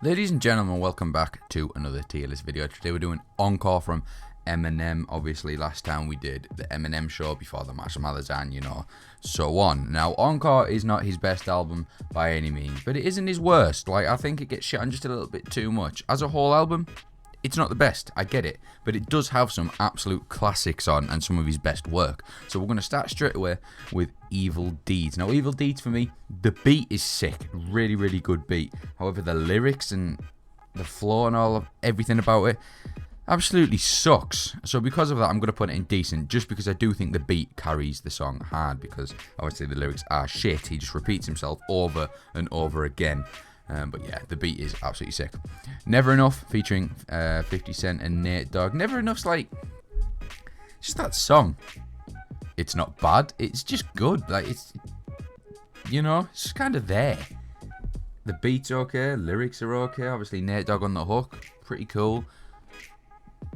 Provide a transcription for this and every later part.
Ladies and gentlemen, welcome back to another tier list video. Today we're doing Encore from Eminem. Obviously, last time we did the Eminem show before the Marshmallows, you know, so on. Now, Encore is not his best album by any means, but it isn't his worst. Like, I think it gets shit on just a little bit too much. As a whole album, it's not the best, I get it, but it does have some absolute classics on and some of his best work. So we're going to start straight away with Evil Deeds. Now, Evil Deeds for me, the beat is sick, really, really good beat. However, the lyrics and the flow and all of everything about it absolutely sucks. So because of that, I'm going to put it in decent, just because I do think the beat carries the song hard, because obviously the lyrics are shit. He just repeats himself over and over again. But yeah, the beat is absolutely sick. Never Enough, featuring 50 Cent and Nate Dogg. Never Enough's like, just that song. It's not bad, it's just good. Like, it's, you know, it's just kind of there. The beat's okay, lyrics are okay. Obviously, Nate Dogg on the hook, pretty cool.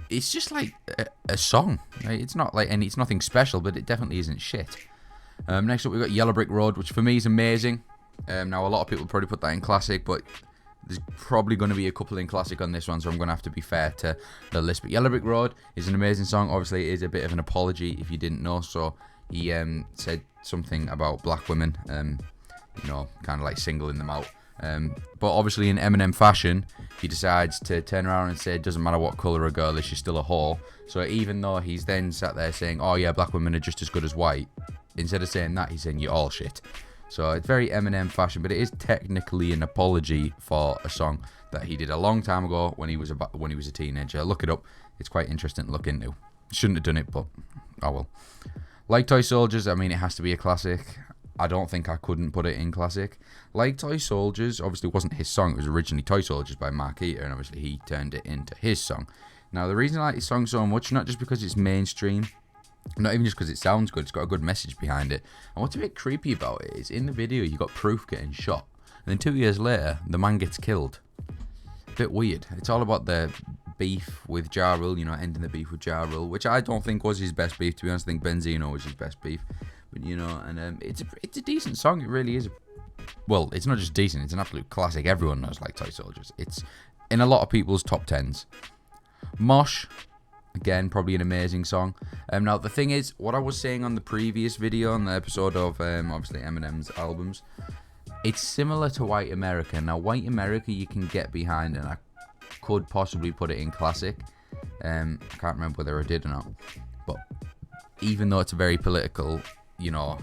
It's just like a song. Like, it's not like, and it's nothing special, but it definitely isn't shit. Next up, we've got Yellow Brick Road, which for me is amazing. Now, a lot of people probably put that in classic, but there's probably going to be a couple in classic on this one, so I'm going to have to be fair to the list. But Yellow Brick Road is an amazing song. Obviously, it is a bit of an apology if you didn't know. So he said something about black women, you know, kind of like singling them out. But obviously, in Eminem fashion, he decides to turn around and say it doesn't matter what colour a girl is, she's still a whore. So even though he's then sat there saying, oh yeah, black women are just as good as white, instead of saying that, he's saying you're all shit. So it's very Eminem fashion, but it is technically an apology for a song that he did a long time ago when he was a teenager. Look it up; it's quite interesting to look into. Shouldn't have done it, but oh well. Like Toy Soldiers, I mean, it has to be a classic. I don't think I couldn't put it in classic. Like Toy Soldiers, obviously wasn't his song. It was originally Toy Soldiers by Mark Eater, and obviously he turned it into his song. Now, the reason I like this song so much, not just because it's mainstream, not even just because it sounds good, it's got a good message behind it. And what's a bit creepy about it is, in the video, you got Proof getting shot. And then 2 years later, the man gets killed. A bit weird. It's all about the beef with Ja Rule, you know, ending the beef with Ja Rule, which I don't think was his best beef, to be honest. I think Benzino was his best beef. But, you know, and it's a decent song. It really is. Well, it's not just decent, it's an absolute classic. Everyone knows Like Toy Soldiers. It's in a lot of people's top 10s. Mosh. Again, probably an amazing song. Now, the thing is, what I was saying on the previous video, on the episode of, obviously, Eminem's albums, it's similar to White America. Now, White America you can get behind, and I could possibly put it in classic. I can't remember whether I did or not. But even though it's a very political, you know,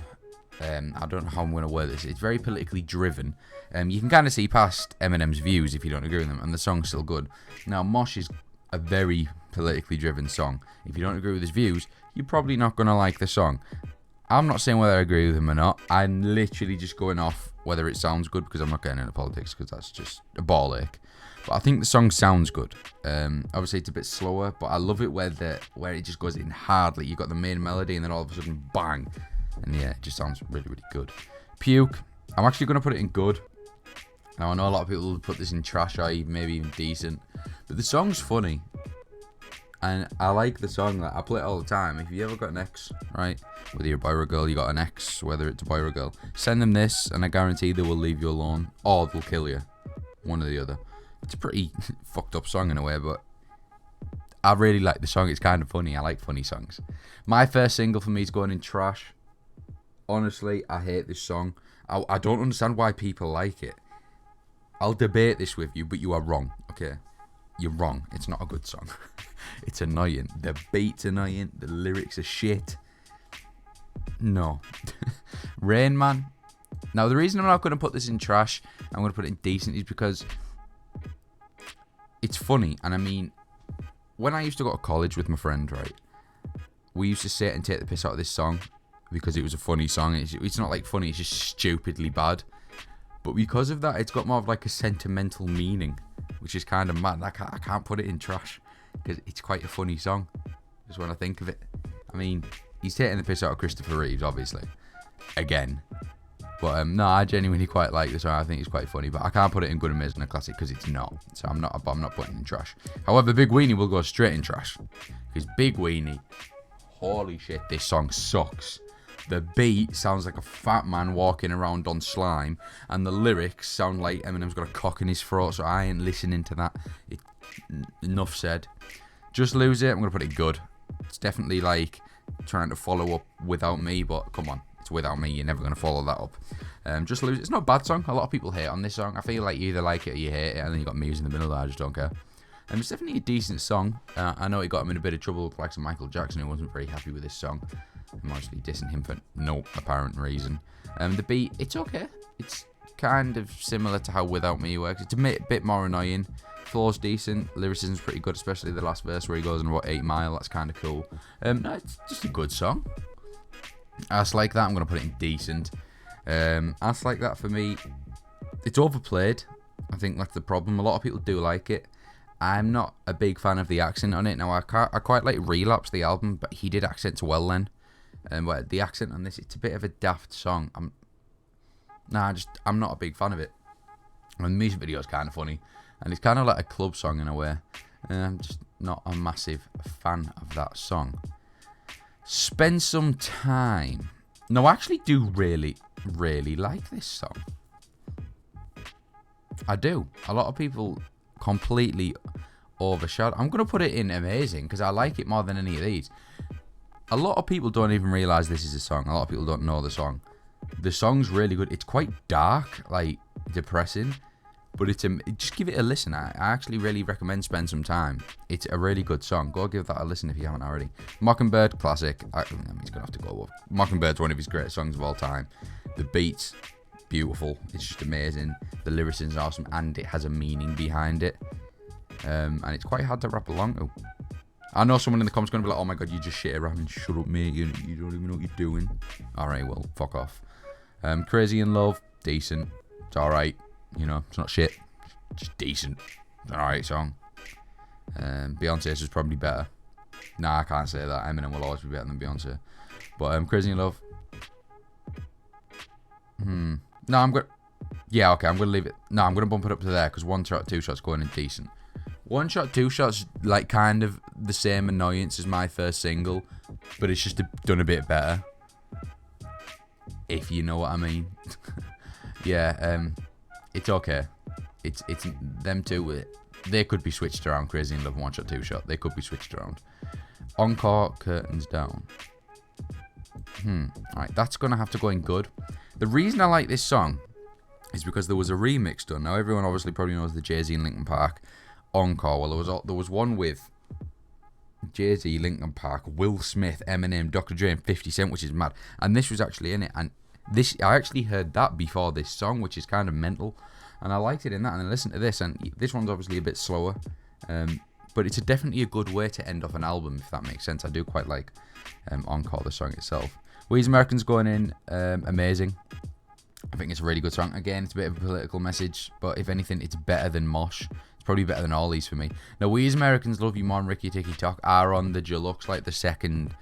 I don't know how I'm going to word this. It's very politically driven. You can kind of see past Eminem's views if you don't agree with them, and the song's still good. Now, Mosh is a very politically driven song. If you don't agree with his views, you're probably not going to like the song. I'm not saying whether I agree with him or not. I'm literally just going off whether it sounds good, because I'm not getting into politics, because that's just a ball ache. But I think the song sounds good. Obviously, it's a bit slower, but I love it where it just goes in hard. Like, you got the main melody, and then all of a sudden, bang. And yeah, it just sounds really, really good. Puke. I'm actually going to put it in good. Now, I know a lot of people will put this in trash, or maybe even decent. But the song's funny. And I like the song. Like, I play it all the time. If you ever got an ex, right? Whether you're a boy or a girl, you got an ex, whether it's a boy or a girl, send them this, and I guarantee they will leave you alone, or they'll kill you. One or the other. It's a pretty fucked up song in a way, but I really like the song. It's kind of funny. I like funny songs. My first single for me is going in trash. Honestly, I hate this song. I don't understand why people like it. I'll debate this with you, but you are wrong, okay? You're wrong. It's not a good song. It's annoying. The beat's annoying. The lyrics are shit. No. Rain Man. Now, the reason I'm not going to put this in trash, I'm going to put it in decent, is because it's funny. And I mean, when I used to go to college with my friend, right, we used to sit and take the piss out of this song because it was a funny song. It's not like funny, it's just stupidly bad. But because of that, it's got more of like a sentimental meaning, which is kind of mad. I can't put it in trash because it's quite a funny song, just when I think of it. I mean, he's taking the piss out of Christopher Reeves, obviously, again. But no, I genuinely quite like this song. I think it's quite funny, but I can't put it in good, amazing, or classic because it's not. So I'm not putting it in trash. However, Big Weenie will go straight in trash, because Big Weenie, holy shit, this song sucks. The beat sounds like a fat man walking around on slime, and the lyrics sound like Eminem's got a cock in his throat, so I ain't listening to that. Enough said. Just Lose It, I'm going to put it good. It's definitely like trying to follow up Without Me, but come on, it's Without Me, you're never going to follow that up. Just Lose It, it's not a bad song. A lot of people hate on this song. I feel like you either like it or you hate it, and then you got Muse in the middle, I just don't care. It's definitely a decent song. I know it got him in a bit of trouble with like some Michael Jackson, who wasn't very happy with this song. I'm obviously dissing him for no apparent reason. The beat, it's okay. It's kind of similar to how Without Me works. It's a bit more annoying. Flow's decent. Lyricism's pretty good, especially the last verse where he goes on about 8 Mile. That's kind of cool. No, it's just a good song. Ass Like That, I'm going to put it in decent. Ass Like That, for me, it's overplayed. I think that's the problem. A lot of people do like it. I'm not a big fan of the accent on it. Now, I quite like Relapse, the album, but he did accents well then. But the accent on this, it's a bit of a daft song. I'm not a big fan of it. And the music video is kind of funny. And it's kind of like a club song in a way. I'm just not a massive fan of that song. Spend Some Time. No, I actually do really, really like this song. I do. A lot of people completely overshadow. I'm going to put it in amazing because I like it more than any of these. A lot of people don't even realise this is a song. A lot of people don't know the song. The song's really good. It's quite dark, like depressing. But just give it a listen. I actually really recommend Spend Some Time. It's a really good song. Go give that a listen if you haven't already. Mockingbird, classic. He's going to have to go up. Mockingbird, one of his greatest songs of all time. The beat's beautiful. It's just amazing. The lyricism's awesome, and it has a meaning behind it. And it's quite hard to rap along to. I know someone in the comments going to be like, oh my god, you just shit around and shut up, mate. You don't even know what you're doing. Alright, well, fuck off. Crazy in Love, decent. It's alright. You know, it's not shit. It's just decent. It's an alright song. Beyonce's is probably better. Nah, I can't say that. Eminem will always be better than Beyonce. But Crazy in Love. No, I'm good. Yeah, okay, I'm going to leave it. No, I'm going to bump it up to there because One Shot, Two Shots going in decent. One Shot, Two Shots, like kind of the same annoyance as my first single, but it's just done a bit better. If you know what I mean. Yeah, it's okay. It's them two. They could be switched around. Crazy in Love and One Shot, Two Shot. They could be switched around. Encore, Curtains Down. Alright, that's going to have to go in good. The reason I like this song is because there was a remix done. Now, everyone obviously probably knows the Jay-Z and Linkin Park Encore. Well, there was one with Jay-Z, Linkin Park, Will Smith, Eminem, Dr. Dre, and 50 Cent, which is mad. And this was actually in it. And I actually heard that before this song, which is kind of mental. And I liked it in that. And I listened to this, and this one's obviously a bit slower. But it's definitely a good way to end off an album, if that makes sense. I do quite like Encore, the song itself. We's Americans going in, amazing. I think it's a really good song. Again, it's a bit of a political message, but if anything, it's better than Mosh. It's probably better than all these for me. Now, We's Americans Love You More and Ricky Tikki Tok are on the deluxe, like the second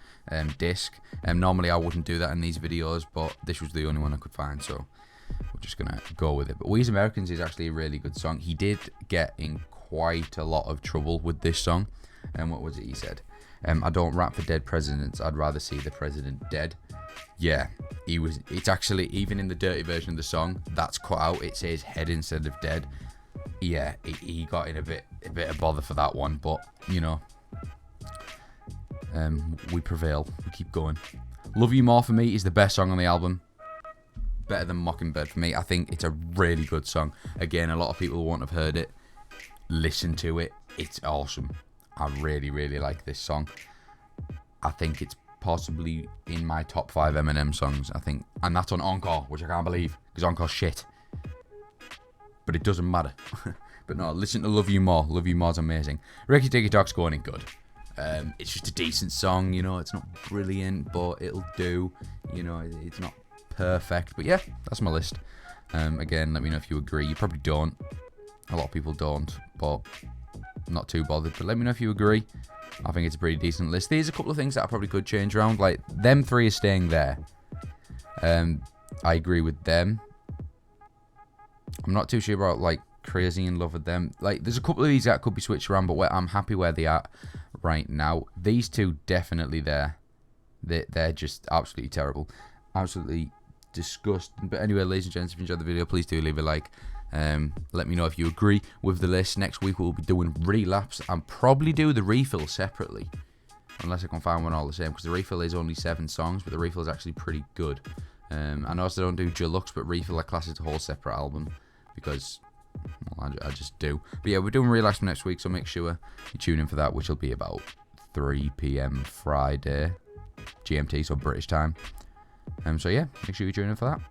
disc. Normally, I wouldn't do that in these videos, but this was the only one I could find, so we're just going to go with it. But We's Americans is actually a really good song. He did get in quite a lot of trouble with this song. And what was it he said? I don't rap for dead presidents. I'd rather see the president dead. Yeah, it's actually, even in the dirty version of the song, that's cut out. It says head instead of dead. Yeah, he got in a bit of bother for that one, but you know, we prevail. We keep going. Love You More for me is the best song on the album. Better than Mockingbird for me. I think it's a really good song. Again, a lot of people won't have heard it. Listen to it. It's awesome. I really, really like this song. I think it's possibly in my top 5 Eminem songs, I think. And that's on Encore, which I can't believe, because Encore's shit. But it doesn't matter. But no, listen to Love You More. Love You More's amazing. Ricky Tikki Tok's going in good. It's just a decent song, you know. It's not brilliant, but it'll do. You know, it's not perfect. But yeah, that's my list. Again, let me know if you agree. You probably don't. A lot of people don't, but I'm not too bothered. But let me know if you agree. I think it's a pretty decent list. There's a couple of things that I probably could change around. Like, them 3 are staying there. I agree with them. I'm not too sure about, like, Crazy in Love with them. Like, there's a couple of these that could be switched around, but I'm happy where they are right now. These 2 definitely there. They're just absolutely terrible. absolutely disgusting. But anyway, ladies and gents, if you enjoyed the video, please do leave a like. Let me know if you agree with the list. Next week we'll be doing relapse and probably do the refill separately, unless I can find one all the same, because the refill is only 7 songs, but the refill is actually pretty good. I know I don't do deluxe, but refill I class it a whole separate album because, well, I just do. But yeah, we're doing relapse next week, so make sure you tune in for that, which will be about 3 PM Friday GMT, so British time. So yeah, make sure you tune in for that.